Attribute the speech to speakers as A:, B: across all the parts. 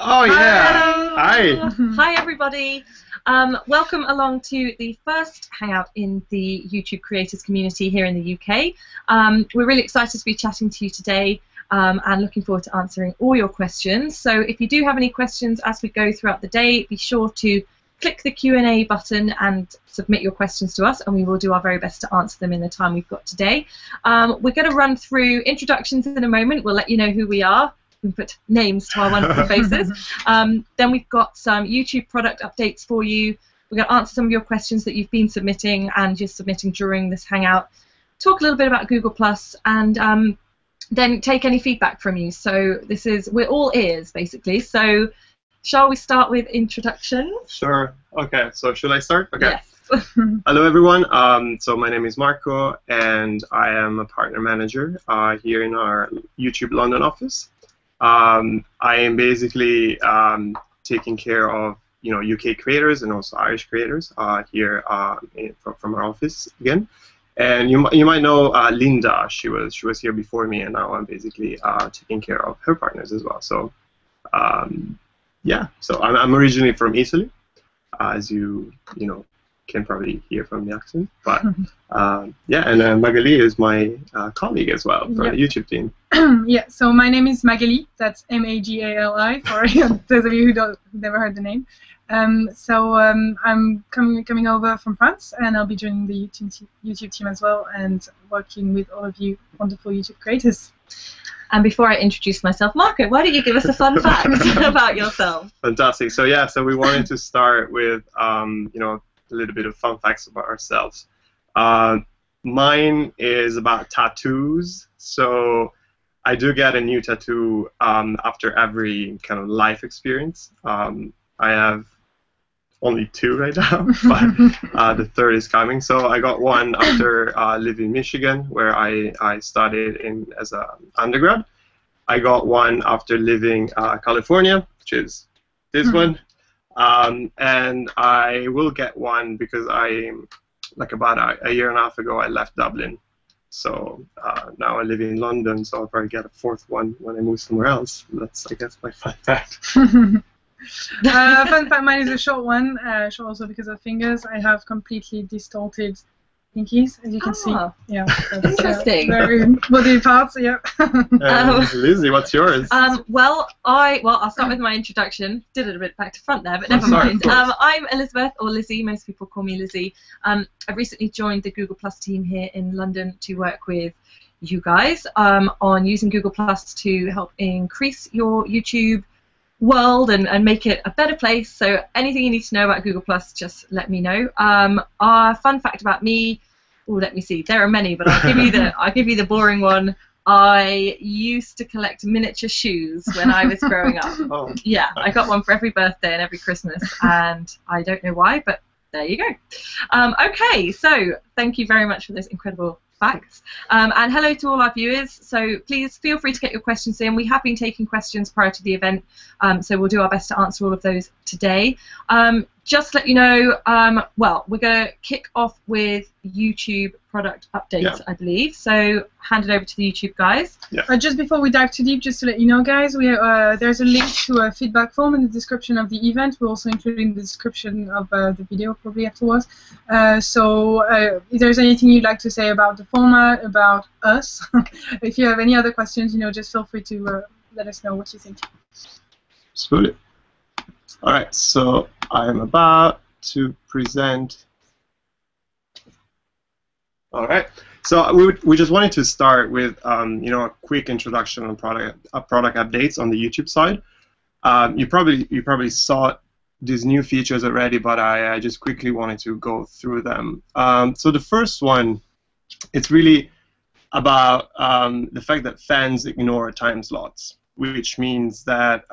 A: Oh yeah! Hi!
B: Hi everybody! Welcome along to the first Hangout in the YouTube creators community here in the UK. We're really excited to be chatting to you today and looking forward to answering all your questions. So if you do have any questions as we go throughout the day, be sure to click the Q&A button and submit your questions to us, and we will do our very best to answer them in the time we've got today. We're going to run through introductions in a moment. We'll let you know who we are. We put names to our wonderful faces. Then we've got some YouTube product updates for you. We're going to answer some of your questions that you've been submitting and you're submitting during this Hangout. Talk a little bit about Google+, and then take any feedback from you. So we're all ears, basically. So shall we start with introductions?
A: Sure. Okay, so should I start? Okay.
B: Yes.
A: Hello everyone. So my name is Marco, and I am a partner manager here in our YouTube London office. I am basically taking care of UK creators and also Irish creators here from our office again. And you might know Linda. She was here before me, and now I'm basically taking care of her partners as well. So yeah. So I'm originally from Italy, as you can probably hear from the accent. But yeah, and Magali is my colleague as well from the YouTube team.
C: Yeah, so my name is Magali. That's M-A-G-A-L-I, for those of you who never heard the name. I'm coming over from France, and I'll be joining the YouTube team as well, and working with all of you wonderful YouTube creators.
B: And before I introduce myself, Marco, why don't you give us a fun fact about yourself?
A: Fantastic. So yeah, so we wanted to start with a little bit of fun facts about ourselves. Mine is about tattoos. So I do get a new tattoo after every kind of life experience. I have only 2 right now, but the 3rd is coming. So I got one after living in Michigan, where I studied as an undergrad. I got one after living California, which is this one. And I will get one because about a year and a half ago, I left Dublin. So now I live in London, so I'll probably get a 4th one when I move somewhere else. That's, I guess, my fun fact.
C: Fun fact, mine is a short one, short also because of fingers. I have completely distorted pinkies, as you can see. Yeah,
B: interesting.
C: Very body parts, yeah.
A: Lizzie, what's yours?
B: Well, I'll start with my introduction. Did it a bit back to front there, but never mind. I'm Elizabeth, or Lizzie. Most people call me Lizzie. I've recently joined the Google+ team here in London to work with you guys on using Google+ to help increase your YouTube world and make it a better place. So anything you need to know about Google+, just let me know. Our fun fact about me, let me see. There are many, but I'll give you the boring one. I used to collect miniature shoes when I was growing up.
A: Oh.
B: Yeah, I got one for every birthday and every Christmas, and I don't know why, but there you go. Okay, so thank you very much for those incredible facts. And hello to all our viewers. So please feel free to get your questions in. We have been taking questions prior to the event, so we'll do our best to answer all of those today. Just to let you know, well, we're going to kick off with YouTube product updates, I believe. So hand it over to the YouTube guys.
C: Just before we dive too deep, just to let you know, guys, there's a link to a feedback form in the description of the event. We're also including the description of the video probably afterwards. So if there's anything you'd like to say about the format, about us, if you have any other questions, just feel free to let us know what you think.
A: Absolutely. All right, so I'm about to present. All right, so we just wanted to start with a quick introduction on product updates on the YouTube side. You probably saw these new features already, but I just quickly wanted to go through them. So the first one, it's really about the fact that fans ignore time slots, which means that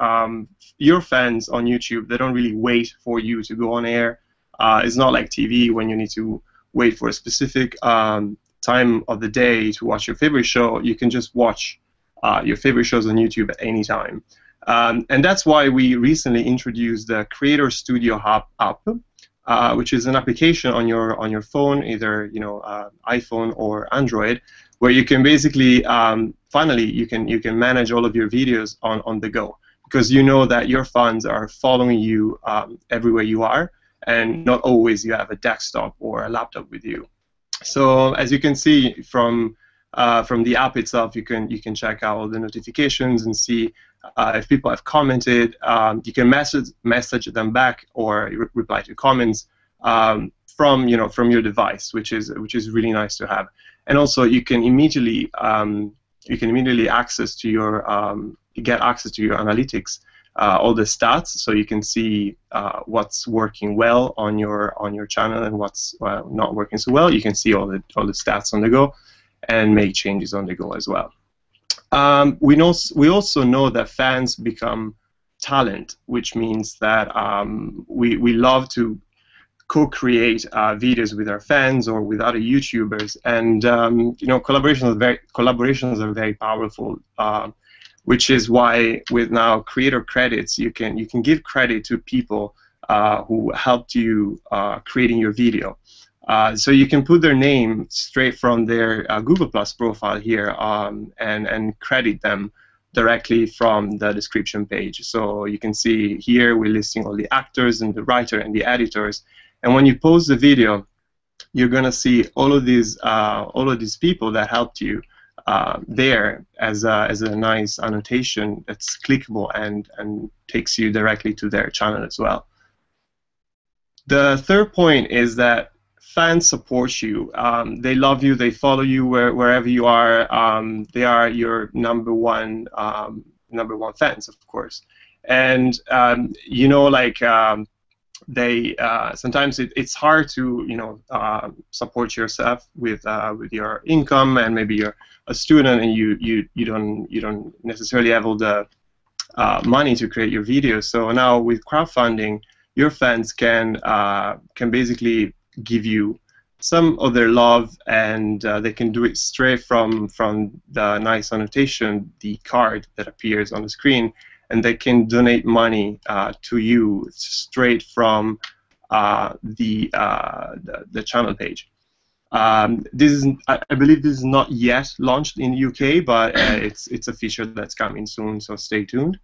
A: your fans on YouTube, they don't really wait for you to go on air. It's not like TV when you need to wait for a specific time of the day to watch your favorite show. You can just watch your favorite shows on YouTube at any time. And that's why we recently introduced the Creator Studio Hub app, which is an application on your phone, either iPhone or Android, where you can basically finally you can manage all of your videos on the go. because you know that your fans are following you everywhere you are, and not always you have a desktop or a laptop with you. So as you can see from the app itself, you can check out all the notifications and see if people have commented. You can message them back or reply to comments from your device, which is really nice to have. And also you can immediately access to your get access to your analytics, all the stats, so you can see what's working well on your channel and what's not working so well. You can see all the stats on the go and make changes on the go as well. We also know that fans become talent, which means that we love to co-create videos with our fans or with other YouTubers, and collaborations are very powerful. Which is why with now creator credits, you can give credit to people who helped you creating your video. So you can put their name straight from their Google Plus profile here and credit them directly from the description page. So you can see here we're listing all the actors and the writer and the editors. And when you post the video, you're gonna see all of these people that helped you there as a nice annotation that's clickable and takes you directly to their channel as well. The third point is that fans support you. They love you. They follow you wherever you are. They are your number one fans, of course. And they sometimes it's hard to support yourself with your income, and maybe you're a student and you don't necessarily have all the money to create your videos. So now with crowdfunding, your fans can basically give you some of their love, and they can do it straight from the nice annotation, the card that appears on the screen, and they can donate money to you straight from the channel page. I believe this is not yet launched in the UK, but it's a feature that's coming soon, so stay tuned.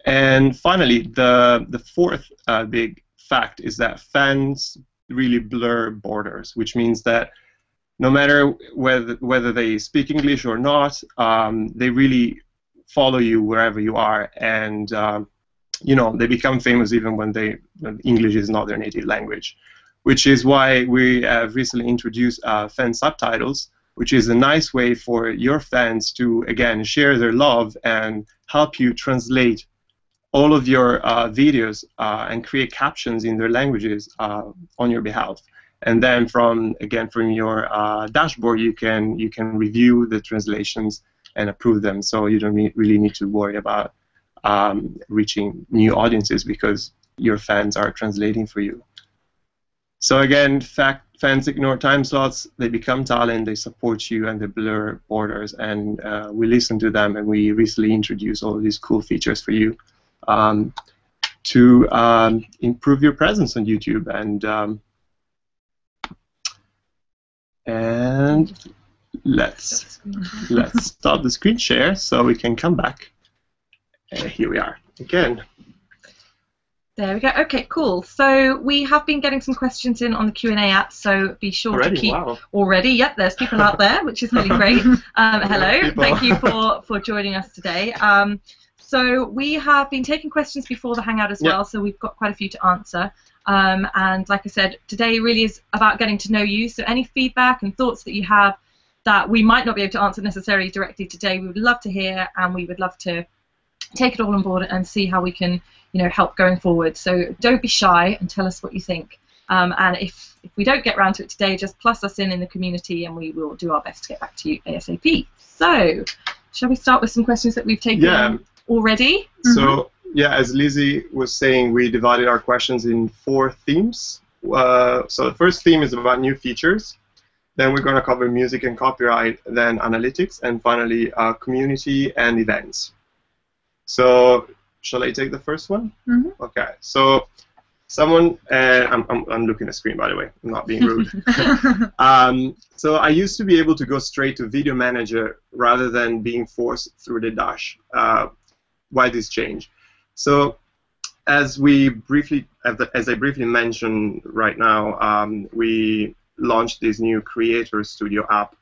A: And finally, the fourth big fact is that fans really blur borders, which means that no matter whether they speak English or not, they really follow you wherever you are, and they become famous even when English is not their native language. Which is why we have recently introduced fan subtitles, which is a nice way for your fans to, again, share their love and help you translate all of your videos and create captions in their languages on your behalf. And then from your dashboard, you can review the translations and approve them, so you don't really need to worry about reaching new audiences because your fans are translating for you. So again, fans ignore time slots, they become talent, they support you, and they blur borders, and we listen to them, and we recently introduced all of these cool features for you to improve your presence on YouTube. And let's stop the screen share so we can come back. Here we are again.
B: There we go. Okay, cool. So we have been getting some questions in on the Q&A app, so be sure to keep already. Yep, there's people out there, which is really great. Hello, thank you for joining us today. So we have been taking questions before the Hangout as well, so we've got quite a few to answer. And like I said, today really is about getting to know you. So any feedback and thoughts that you have that we might not be able to answer necessarily directly today, we would love to hear, and we would love to take it all on board and see how we can, help going forward. So don't be shy and tell us what you think. And if we don't get around to it today, just plus us in the community, and we will do our best to get back to you ASAP. So, shall we start with some questions that we've taken already?
A: So, as Lizzie was saying, we divided our questions in 4 themes. So the first theme is about new features. Then we're going to cover music and copyright, then analytics, and finally community and events. So, shall I take the first one? Mm-hmm. Okay. So, someone, I'm looking at the screen, by the way. I'm not being rude. So I used to be able to go straight to Video Manager rather than being forced through the dash. Why this change? So as I briefly mentioned right now, we launched this new Creator Studio app,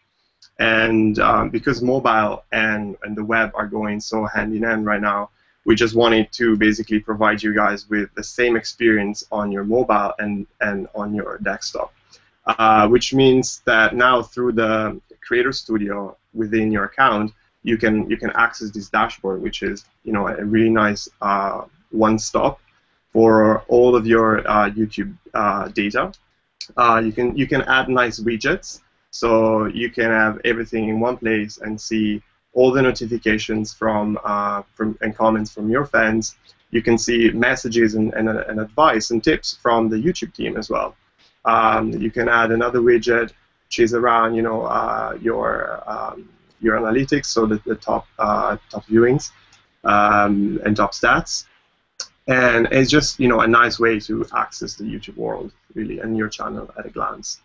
A: and because mobile and the web are going so hand in hand right now, we just wanted to basically provide you guys with the same experience on your mobile and on your desktop, which means that now through the Creator Studio within your account, you can access this dashboard, which is a really nice one-stop for all of your YouTube data. You can add nice widgets, so you can have everything in one place and see all the notifications from and comments from your fans. You can see messages and advice and tips from the YouTube team as well. You can add another widget which is around your analytics, so the top viewings and top stats. And it's just a nice way to access the YouTube world, really, and your channel at a glance.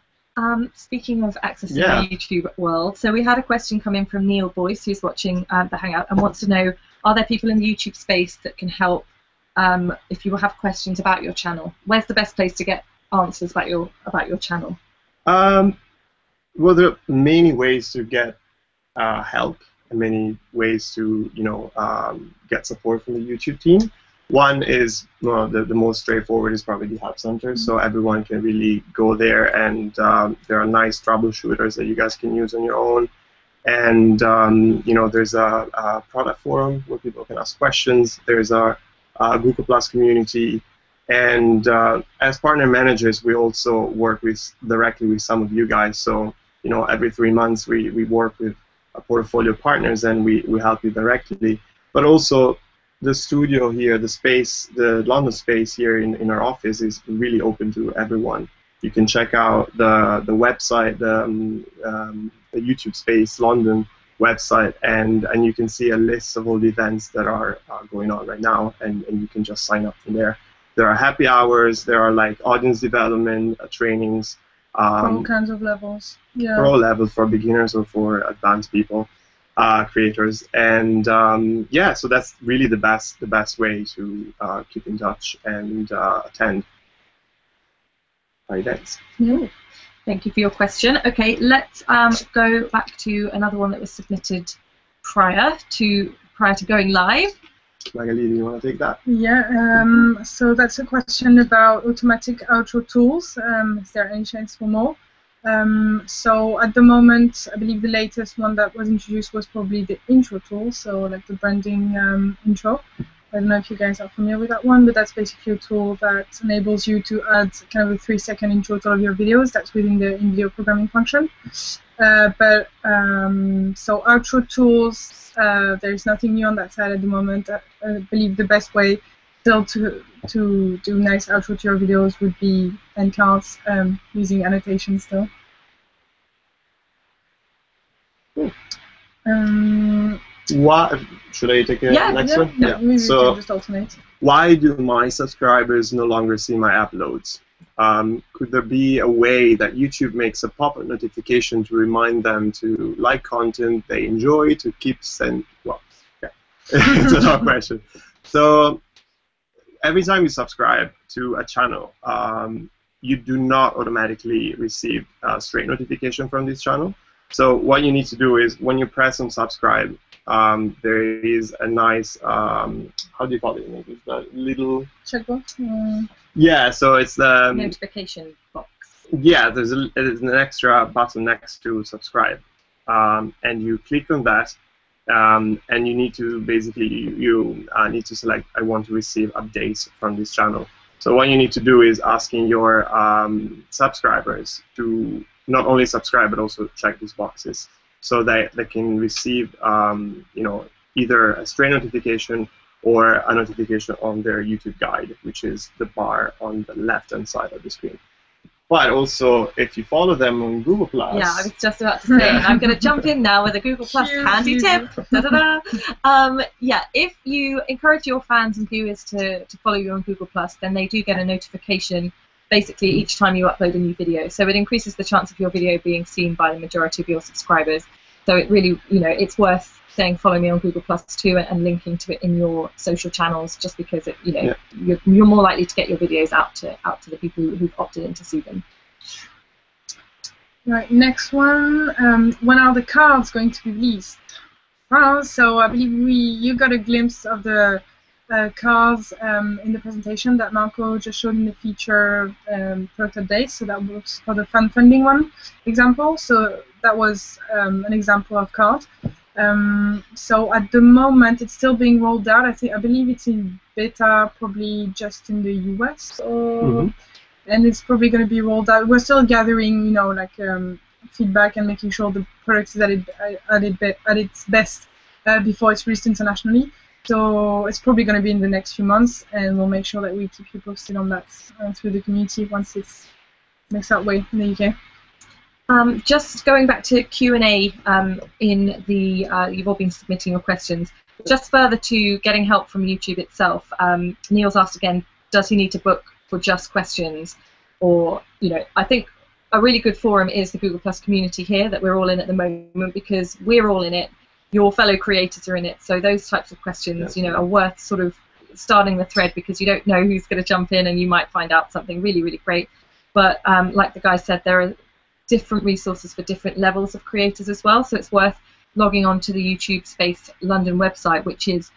B: Speaking of accessing the YouTube world, so we had a question come in from Neil Boyce, who's watching the Hangout, and wants to know, are there people in the YouTube space that can help if you have questions about your channel? Where's the best place to get answers about your channel?
A: Well, there are many ways to get help, and many ways to get support from the YouTube team. One is, the most straightforward is probably the Help Center, so everyone can really go there, and there are nice troubleshooters that you guys can use on your own. And there's a product forum where people can ask questions. There's a Google Plus community, and as partner managers, we also work directly with some of you guys. So every 3 months we work with a portfolio of partners, and we help you directly. But also, the studio here, the London space here in our office is really open to everyone. You can check out the website, the YouTube Space London website, and you can see a list of all the events that are going on right now, and you can just sign up from there. There are happy hours, there are like audience development trainings.
C: For all kinds of levels. Yeah.
A: For all levels, for beginners or for advanced people. Creators, and so that's really the best way to keep in touch and attend our events.
B: Yeah. Thank you for your question. Okay, let's go back to another one that was submitted prior to going live.
A: Magali, do you want to take that?
C: Yeah. So that's a question about automatic outro tools. Is there any chance for more? So at the moment, I believe the latest one that was introduced was probably the intro tool, so like the branding intro. I don't know if you guys are familiar with that one, but that's basically a tool that enables you to add kind of a 3-second intro to all of your videos. That's within the in-video programming function. So outro tools, there's nothing new on that side at the moment. I believe the best way still to do nice outro to your videos would be end cards, using annotations still.
A: What should I take the next one?
C: Yeah. Maybe we can just alternate.
A: Why do my subscribers no longer see my uploads? Could there be a way that YouTube makes a pop-up notification to remind them to like content they enjoy, to keep send? Well, yeah, it's a long question. So every time you subscribe to a channel, you do not automatically receive a straight notification from this channel. So what you need to do is, when you press on subscribe, there is a nice, how do you call it in English? The little
C: checkbox?
A: Yeah, so it's the
B: notification box.
A: Yeah, there's an extra button next to subscribe, and you click on that, and you need to basically you need to select I want to receive updates from this channel. So what you need to do is asking your subscribers to not only subscribe but also check these boxes, so that they can receive either a straight notification or a notification on their YouTube guide, which is the bar on the left-hand side of the screen. But also, if you follow them on Google+.
B: Yeah, I was just about to say, and I'm going to jump in now with a Google+ handy tip. Yeah, if you encourage your fans and viewers to follow you on Google+, then they do get a notification basically each time you upload a new video. So it increases the chance of your video being seen by the majority of your subscribers. So it really, it's worth saying follow me on Google Plus too, and linking to it in your social channels, just because it, you're more likely to get your videos out to the people who've opted in to see them.
C: Right, next one. When are the cards going to be released? Well, so I believe you got a glimpse of the cards in the presentation that Marco just showed in the feature product update. So that works for the funding one example. So that was an example of card. So at the moment it's still being rolled out. I believe it's in beta, probably just in the US, and it's probably going to be rolled out. We're still gathering, feedback and making sure the product is at its best before it's released internationally. So it's probably going to be in the next few months, and we'll make sure that we keep you posted on that through the community once it makes that way in the UK.
B: Just going back to Q&A in the, you've all been submitting your questions. Just further to getting help from YouTube itself, Neil's asked again, does he need to book for just questions? Or, I think a really good forum is the Google Plus community here that we're all in at the moment, because we're all in it, your fellow creators are in it, so those types of questions, are worth sort of starting the thread, because you don't know who's going to jump in and you might find out something really, really great. But like the guy said, there are different resources for different levels of creators as well, so it's worth logging on to the YouTube Space London website, which is,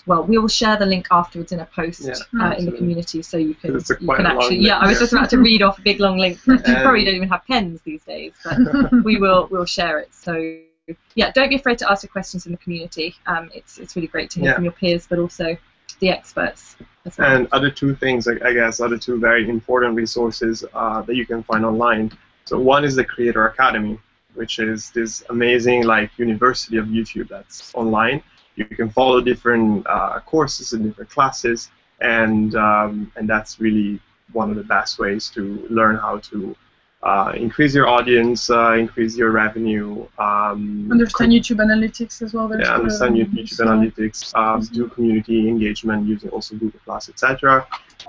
B: well, we will share the link afterwards in a post in the community, so you can actually, I was just about to read off a big long link. You probably don't even have pens these days, but we'll share it. So yeah, don't be afraid to ask your questions in the community. It's really great to hear from your peers, but also the experts as well. And
A: other two things, I guess, other two very important resources that you can find online. So one is the Creator Academy, which is this amazing university of YouTube that's online. You can follow different courses and different classes, and that's really one of the best ways to learn how to increase your audience, increase your revenue.
C: Understand YouTube analytics as well.
A: Yeah, understand YouTube analytics, do community engagement using also Google Plus, etc.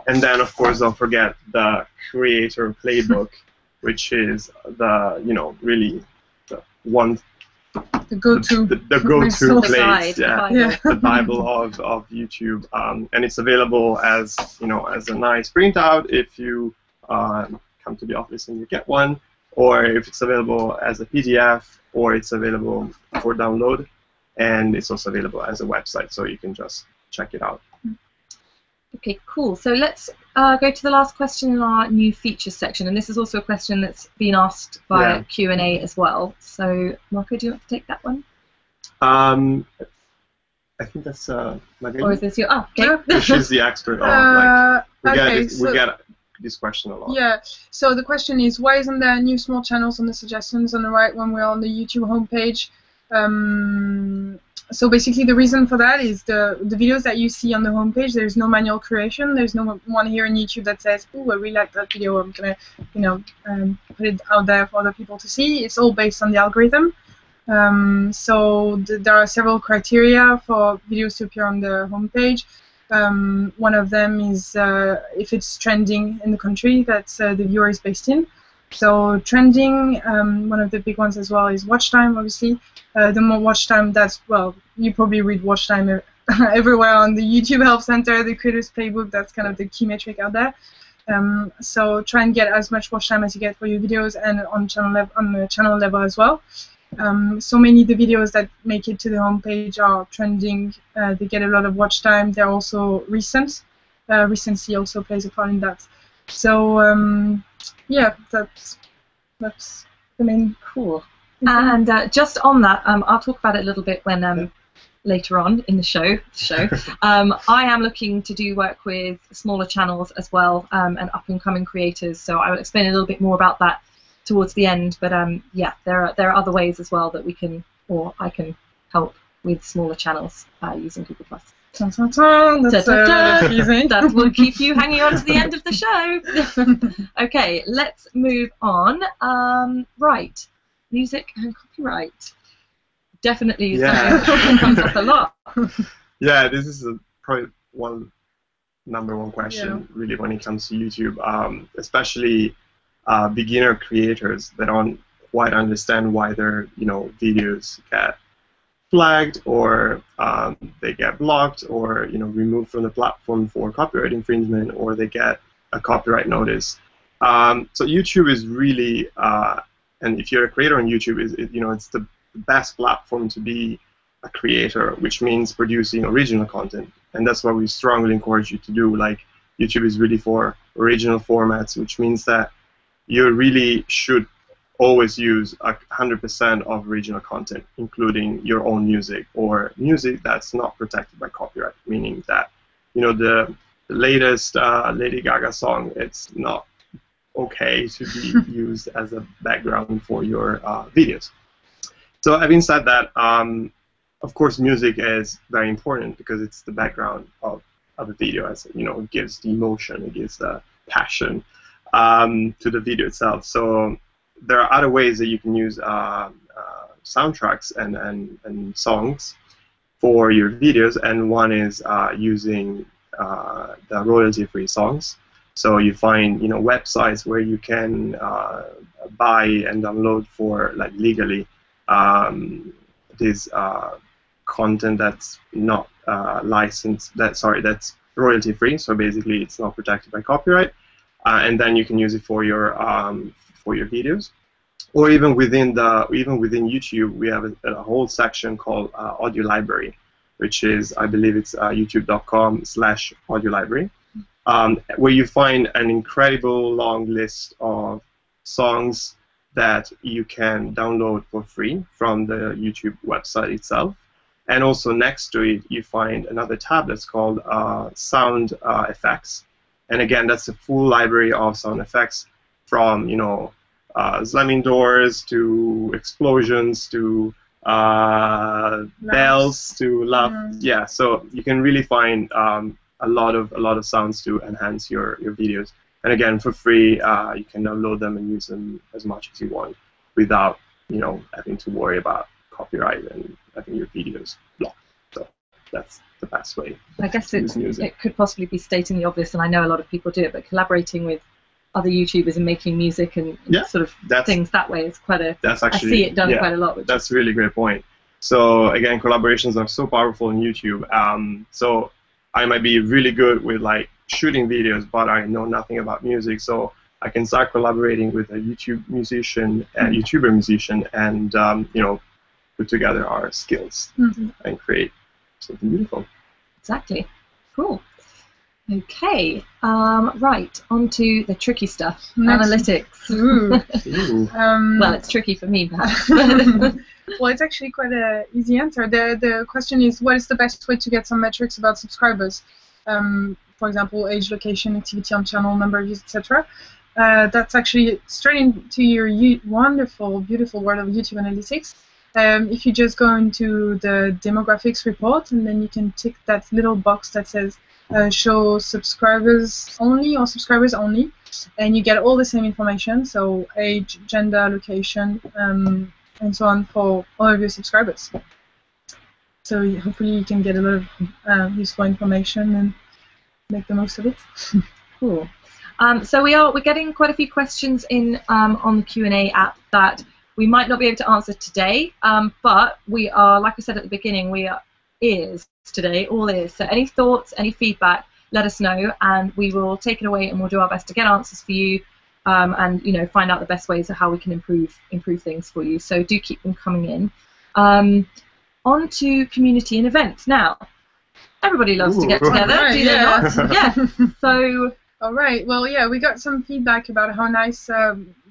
A: And then, of course, don't forget the Creator Playbook, which is the really the one.
C: The go-to
A: place, the Bible of YouTube, and it's available as as a nice printout if you come to the office and you get one, or if it's available as a PDF, or it's available for download, and it's also available as a website, so you can just check it out.
B: Okay, cool. So let's go to the last question in our new features section, and this is also a question that's been asked via Q&A as well. So Marco, do you want to take that one?
A: I think that's Magali.
B: Or is this your? Oh, okay.
A: She's the expert on we get this question a lot.
C: Yeah. So the question is, why isn't there new small channels on the suggestions on the right when we're on the YouTube homepage? So basically the reason for that is the videos that you see on the homepage, there's no manual creation. There's no one here in YouTube that says, "Oh, I really like that video. I'm gonna, put it out there for other people to see." It's all based on the algorithm. So there are several criteria for videos to appear on the homepage. One of them is if it's trending in the country that the viewer is based in. So trending, one of the big ones as well is watch time, obviously. The more watch time, you probably read watch time everywhere on the YouTube Help Center, the Creators Playbook, that's kind of the key metric out there. So try and get as much watch time as you get for your videos, and on the channel level as well. So many of the videos that make it to the homepage are trending, they get a lot of watch time, they're also recent. Recency also plays a part in that. So yeah, that's the main.
B: Cool. And just on that, I'll talk about it a little bit when later on in the show. I am looking to do work with smaller channels as well, and up-and-coming creators. So I will explain a little bit more about that towards the end. But yeah, there are other ways as well that we can, or I can help with smaller channels using Google Plus. That will keep you hanging on to the end of the show. Okay, let's move on. Right, music and copyright. Definitely something that comes up a lot.
A: Yeah, this is probably number one question really when it comes to YouTube, especially beginner creators that don't quite understand why their videos get flagged, or they get blocked, or removed from the platform for copyright infringement, or they get a copyright notice. So YouTube is really, and if you're a creator on YouTube, it's the best platform to be a creator, which means producing original content, and that's what we strongly encourage you to do. Like, YouTube is really for original formats, which means that you really should always use 100% of original content, including your own music or music that's not protected by copyright, meaning that the latest Lady Gaga song, it's not okay to be used as a background for your videos. So having said that, of course music is very important because it's the background of a video, as it gives the emotion, it gives the passion to the video itself. So there are other ways that you can use soundtracks and songs for your videos, and one is using the royalty-free songs. So you find websites where you can buy and download for legally this content that's not licensed. That's royalty-free. So basically, it's not protected by copyright, and then you can use it for your videos. Or even within YouTube, we have a whole section called Audio Library, which is, I believe it's youtube.com/audio library, where you find an incredible long list of songs that you can download for free from the YouTube website itself. And also next to it, you find another tab that's called Sound Effects. And again, that's a full library of sound effects from slamming doors to explosions to bells to laugh. Yeah, so you can really find a lot of sounds to enhance your videos. And again, for free, you can download them and use them as much as you want without having to worry about copyright and having your videos blocked. So that's the best way.
B: I guess it could possibly be stating the obvious, and I know a lot of people do it, but collaborating with other YouTubers and making music and sort of things that way is quite a. That's actually, I see it done quite a lot.
A: That's a really great point. So again, collaborations are so powerful on YouTube. So I might be really good with shooting videos, but I know nothing about music. So I can start collaborating with a YouTuber musician, and put together our skills and create something beautiful.
B: Exactly. Cool. Okay. Right. On to the tricky stuff. Analytics.
C: Ooh.
B: Well, it's tricky for me, perhaps.
C: Well, it's actually quite an easy answer. The question is, what is the best way to get some metrics about subscribers? For example, age, location, activity on channel, number of views, etc. That's actually straight into your wonderful, beautiful world of YouTube Analytics. If you just go into the demographics report, and then you can tick that little box that says show subscribers only or subscribers only, and you get all the same information, so age, gender, location, and so on for all of your subscribers. So hopefully you can get a lot of useful information and make the most of it.
B: Cool. So we're getting quite a few questions in on the Q&A app that we might not be able to answer today, but we are, like I said at the beginning, we are ears today, all ears. So any thoughts, any feedback, let us know, and we will take it away and we'll do our best to get answers for you, and find out the best ways of how we can improve things for you. So do keep them coming in. On to community and events now. Everybody loves to get together, right, do they not? Yeah. So.
C: All right. Well, yeah, we got some feedback about how nice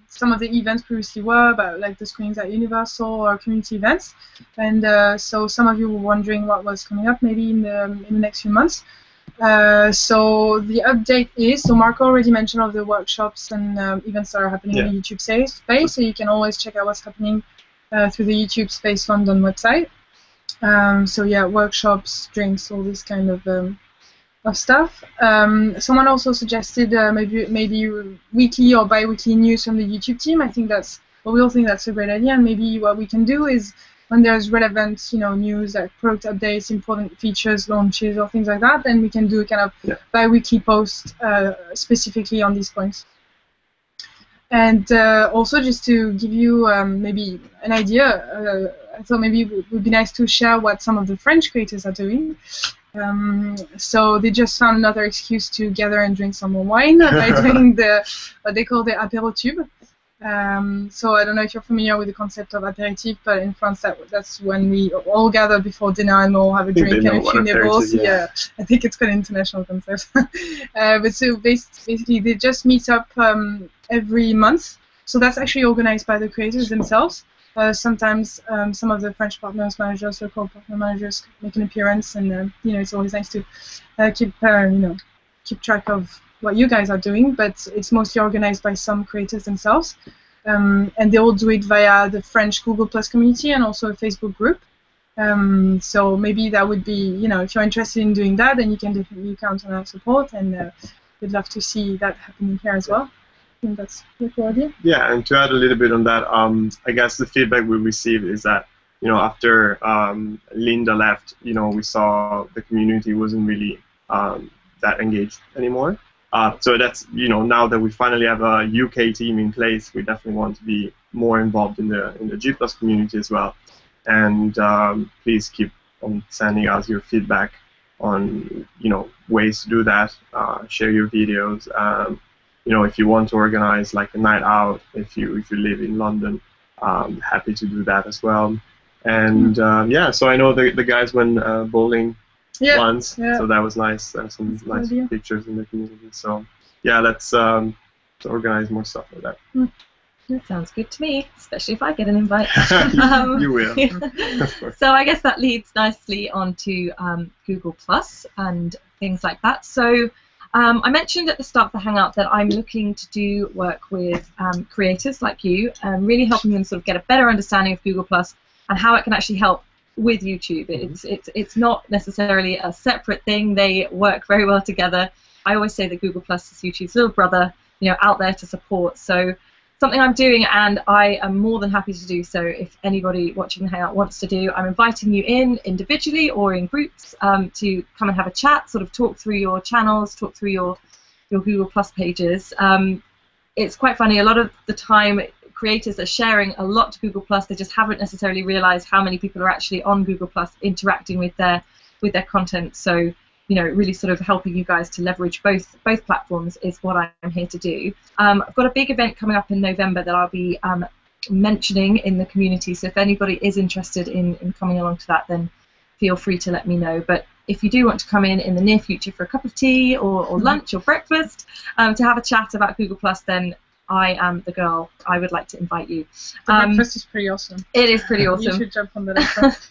C: some of the events previously were, about the screenings at Universal or community events, and so some of you were wondering what was coming up maybe in the next few months. So the update is, so Marco already mentioned all the workshops and events that are happening in the YouTube space, so you can always check out what's happening through the YouTube Space London website. So yeah, workshops, drinks, all this kind of stuff. Someone also suggested maybe weekly or bi-weekly news from the YouTube team. I think we all think that's a great idea, and maybe what we can do is when there's relevant news like product updates, important features, launches, or things like that, then we can do a kind of bi-weekly post specifically on these points. And also just to give you maybe an idea, I thought maybe it would be nice to share what some of the French creators are doing. So they just found another excuse to gather and drink some more wine by doing what they call the apérotube. So I don't know if you're familiar with the concept of apéritif, but in France that's when we all gather before dinner and we'll have a drink and a few nibbles. Yeah, I think it's quite an international concept. But so basically they just meet up every month. So that's actually organized by the creators themselves. Sometimes some of the French partners managers, local partner managers, make an appearance, and it's always nice to keep track of what you guys are doing. But it's mostly organized by some creators themselves, and they all do it via the French Google Plus community and also a Facebook group. So maybe that would be, if you're interested in doing that, then you can definitely count on our support, and we'd love to see that happening here as well. That's a good idea.
A: Yeah, and to add a little bit on that, I guess the feedback we received is that, after Linda left, we saw the community wasn't really that engaged anymore. So that's, now that we finally have a UK team in place, we definitely want to be more involved in the G+ community as well. And please keep on sending us your feedback on, ways to do that. Share your videos. If you want to organize like a night out, if you live in London, happy to do that as well. And so I know the guys went bowling once, so that was nice. There's some nice pictures in the community. So yeah, let's organize more stuff like that.
B: That sounds good to me, especially if I get an invite.
A: You will.
B: So I guess that leads nicely onto Google Plus and things like that. So I mentioned at the start of the Hangout that I'm looking to do work with creators like you, really helping them sort of get a better understanding of Google Plus and how it can actually help with YouTube. It's not necessarily a separate thing. They work very well together. I always say that Google Plus is YouTube's little brother, out there to support. So something I'm doing, and I am more than happy to do so if anybody watching the Hangout wants to do. I'm inviting you in individually or in groups to come and have a chat, sort of talk through your channels, talk through your Google Plus pages. It's quite funny, a lot of the time creators are sharing a lot to Google Plus, they just haven't necessarily realized how many people are actually on Google Plus interacting with their content. So really sort of helping you guys to leverage both platforms is what I'm here to do. I've got a big event coming up in November that I'll be mentioning in the community, so if anybody is interested in coming along to that, then feel free to let me know. But if you do want to come in the near future for a cup of tea or lunch or breakfast to have a chat about Google Plus, then I am the girl. I would like to invite you.
C: The breakfast is pretty awesome.
B: It is pretty awesome.
C: You should jump on the breakfast.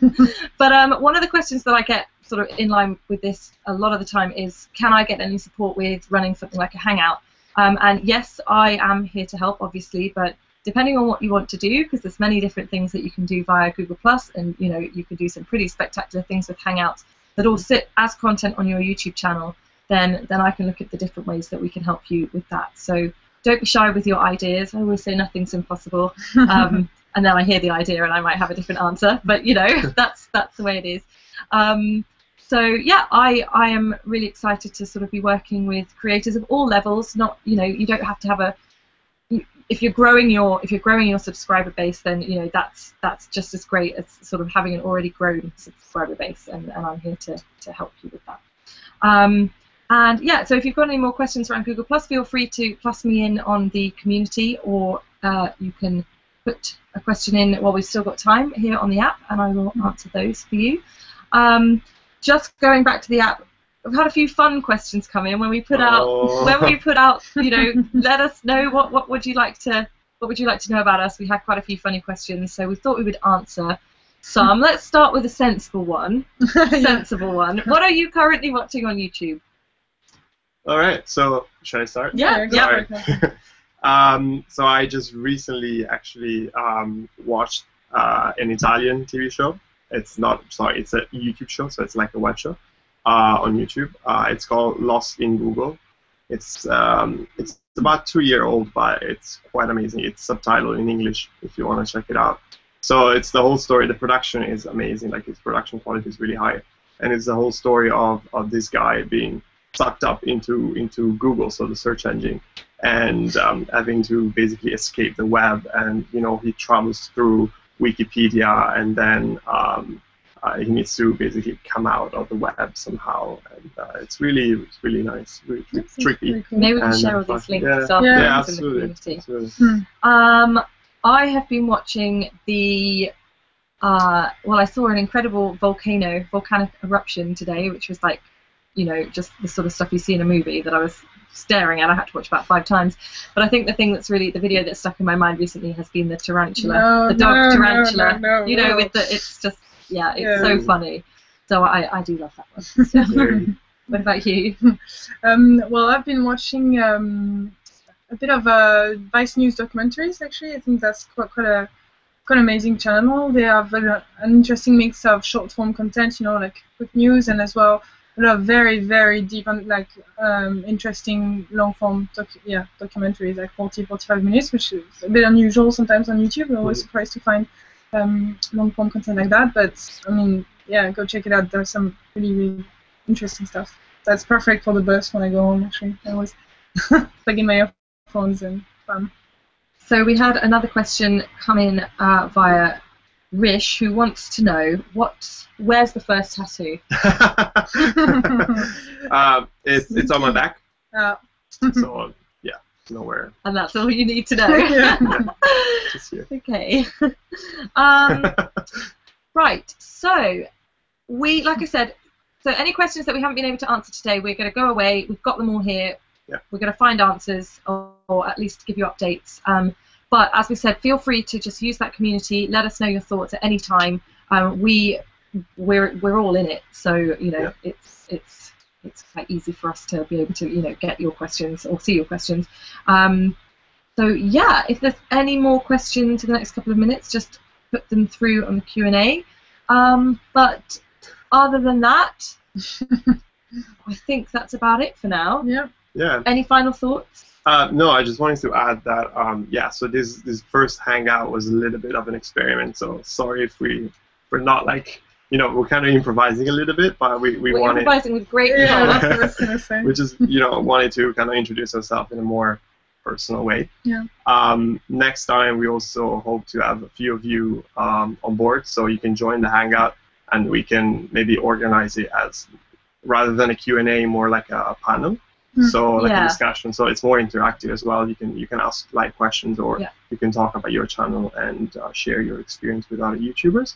B: But one of the questions that I get sort of in line with this a lot of the time is, can I get any support with running something like a Hangout? And yes, I am here to help, obviously, but depending on what you want to do, because there's many different things that you can do via Google Plus, and you can do some pretty spectacular things with Hangouts that all sit as content on your YouTube channel, then I can look at the different ways that we can help you with that. So don't be shy with your ideas. I always say nothing's impossible, and then I hear the idea and I might have a different answer, but that's the way it is. So yeah, I am really excited to sort of be working with creators of all levels. Not you don't have to have if you're growing your subscriber base, then that's just as great as sort of having an already grown subscriber base, and I'm here to help you with that. And yeah, so if you've got any more questions around Google Plus, feel free to plus me in on the community, or you can put a question in while we've still got time here on the app, and I will answer those for you. Just going back to the app, I've had a few fun questions come in when we put out. Let us know what would you like to know about us. We had quite a few funny questions, so we thought we would answer some. Let's start with a sensible one. Sensible one. What are you currently watching on YouTube?
A: All right. So should I start?
B: Yeah.
A: So I just recently actually watched an Italian TV show. It's a YouTube show, so it's like a web show on YouTube. It's called Lost in Google. It's about 2-year-old, but it's quite amazing. It's subtitled in English if you want to check it out. So it's the whole story. The production is amazing. Like, its production quality is really high, and it's the whole story of this guy being sucked up into Google, so the search engine, and having to basically escape the web. And he travels through Wikipedia, and then he needs to basically come out of the web somehow, and it's really nice, really tricky.
C: Pretty cool.
B: Maybe we can
A: And,
B: share all these links
A: yeah.
B: afterwards
A: Yeah,
B: in the
A: absolutely.
B: community.
A: Absolutely.
B: I have been watching the well, I saw an incredible volcanic eruption today, which was like, you know, just the sort of stuff you see in a movie that I was staring at. I had to watch about 5 times. But I think the thing that's really, the video that's stuck in my mind recently has been the tarantula, the dog tarantula. You know, with the, it's just, yeah, it's so funny. So I do love that one. So, what about you?
C: Well, I've been watching a bit of Vice News documentaries. Actually, I think that's quite amazing channel. They have an interesting mix of short form content, you know, like quick news, and as well a lot of very deep and like interesting long form documentaries, like 40-45 minutes, which is a bit unusual sometimes on YouTube. I'm always surprised to find long form content like that. But I mean, yeah, go check it out. There's some really interesting stuff. That's perfect for the bus when I go home. Actually, I always plug in my earphones and fun.
B: So we had another question come in via Rish, who wants to know where's the first tattoo?
A: It's on my back. So yeah, nowhere.
B: And that's all you need to know.
C: Yeah.
A: Just here.
B: Okay. Right. So like I said, so any questions that we haven't been able to answer today, we're going to go away. We've got them all here.
A: Yeah.
B: We're going to find answers, or at least give you updates. But as we said, feel free to just use that community. Let us know your thoughts at any time. We're all in it, so you know it's quite easy for us to be able to get your questions or see your questions. So yeah, if there's any more questions in the next couple of minutes, just put them through on the Q&A. But other than that, I think that's about it for now.
C: Yeah.
A: Yeah.
B: Any final thoughts?
A: No, I just wanted to add that yeah. So this first Hangout was a little bit of an experiment. So sorry if we're not like, we're kind of improvising a little bit, but we're wanted.
B: Improvising with great
C: Yeah,
B: results.
C: that's what I was gonna say.
A: We just wanted to kind of introduce ourselves in a more personal way.
C: Yeah.
A: Next time we also hope to have a few of you on board, so you can join the Hangout, and we can maybe organize it as, rather than a Q&A, more like a panel. So like a discussion, so it's more interactive as well. You can ask live questions, or you can talk about your channel and share your experience with other YouTubers,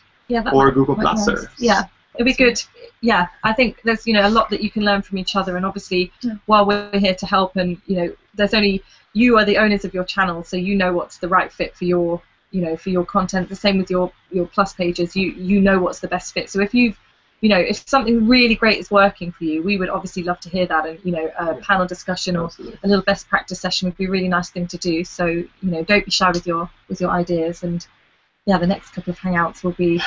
A: or Google Plusers.
B: Nice. Yeah, it'd be good. Yeah, I think there's a lot that you can learn from each other, and obviously while we're here to help, and there's only you are the owners of your channel, so you know what's the right fit for your for your content. The same with your plus pages. You know what's the best fit. So if you've if something really great is working for you, we would obviously love to hear that, and a panel discussion or a little best practice session would be a really nice thing to do. So don't be shy with your ideas, and the next couple of Hangouts will be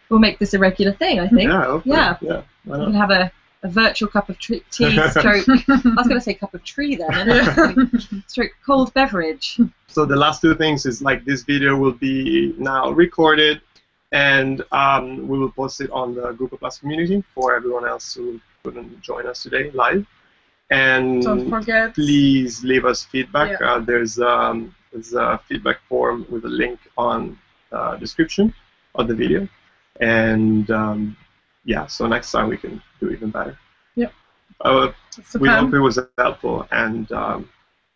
B: we'll make this a regular thing, I think.
A: Yeah.
B: We'll have a virtual cup of tea stroke. I was going to say cup of tree then. Stroke cold beverage.
A: So the last two things is, like, this video will be now recorded, and we will post it on the Google Plus community for everyone else who couldn't join us today live. And
C: don't forget,
A: please leave us feedback. There's a feedback form with a link on the description of the video. And so next time we can do even better.
C: Yep.
A: We hope it was helpful, and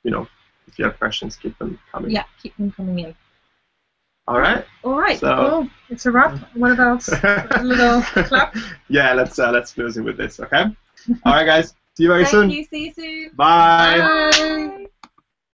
A: if you have questions, keep them coming.
B: Yeah, keep them coming in.
A: All right.
B: All right.
C: So it's a wrap. What about a little clap?
A: Yeah, let's close it with this. Okay. All right, guys. See you very soon.
B: Thank you. See you soon.
A: Bye.
C: Bye.